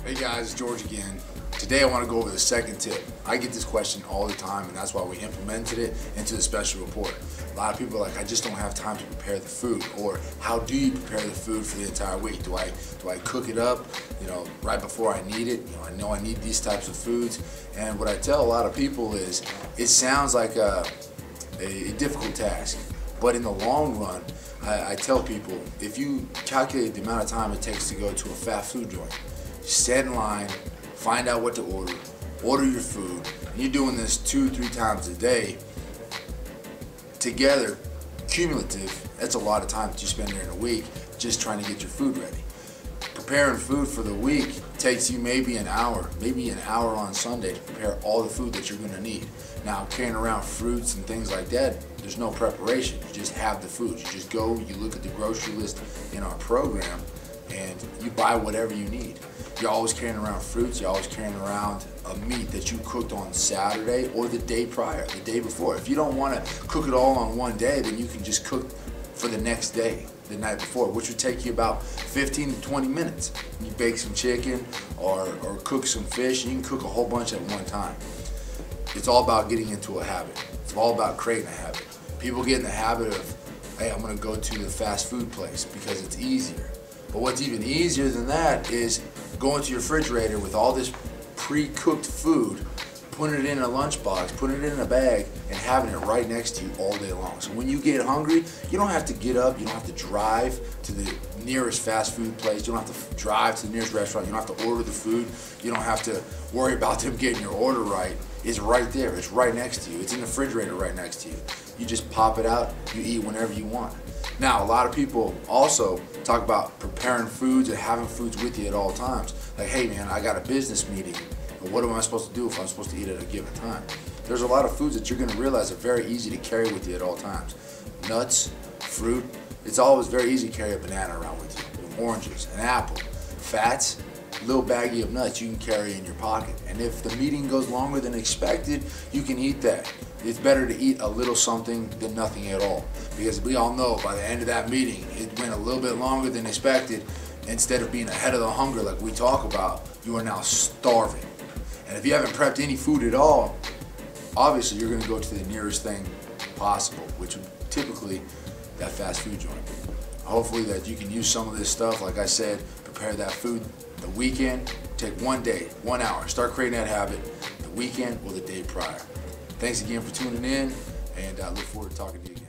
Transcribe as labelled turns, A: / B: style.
A: Hey guys, it's George again. Today I want to go over the second tip. I get this question all the time, and that's why we implemented it into the special report. A lot of people are like, I just don't have time to prepare the food, or how do you prepare the food for the entire week? Do I cook it up, right before I need it? I know I need these types of foods, and what I tell a lot of people is, it sounds like a difficult task, but in the long run, I tell people, if you calculate the amount of time it takes to go to a fast food joint, stand in line, find out what to order your food, and you're doing this 2-3 times a day, together, cumulative, that's a lot of time that you spend there in a week just trying to get your food ready. Preparing food for the week takes you maybe an hour on Sunday to prepare all the food that you're going to need. Now, carrying around fruits and things like that, there's no preparation. You just have the food. You just go, you look at the grocery list in our program, and you buy whatever you need. You're always carrying around fruits, you're always carrying around a meat that you cooked on Saturday or the day prior, the day before. If you don't want to cook it all on one day, then you can just cook for the next day, the night before, which would take you about 15 to 20 minutes. You bake some chicken or cook some fish, and you can cook a whole bunch at one time. It's all about getting into a habit. It's all about creating a habit. People get in the habit of, hey, I'm going to go to the fast food place because it's easier. But what's even easier than that is going to your refrigerator with all this pre-cooked food, putting it in a lunchbox, putting it in a bag, and having it right next to you all day long. So when you get hungry, you don't have to get up, you don't have to drive to the nearest fast food place, you don't have to drive to the nearest restaurant, you don't have to order the food, you don't have to worry about them getting your order right. It's right there, it's right next to you, it's in the refrigerator right next to you. You just pop it out, you eat whenever you want. Now, a lot of people also talk about preparing foods and having foods with you at all times. Like, hey man, I got a business meeting. What am I supposed to do if I'm supposed to eat at a given time? There's a lot of foods that you're going to realize are very easy to carry with you at all times. Nuts, fruit, it's always very easy to carry a banana around with you. Oranges, an apple, fats, a little baggie of nuts you can carry in your pocket. And if the meeting goes longer than expected, you can eat that. It's better to eat a little something than nothing at all. Because we all know by the end of that meeting, it went a little bit longer than expected. Instead of being ahead of the hunger like we talk about, you are now starving. And if you haven't prepped any food at all, obviously you're going to go to the nearest thing possible, which would typically that fast food joint. Hopefully that you can use some of this stuff. Like I said, prepare that food the weekend. Take 1 day, 1 hour. Start creating that habit the weekend or the day prior. Thanks again for tuning in, and I look forward to talking to you again.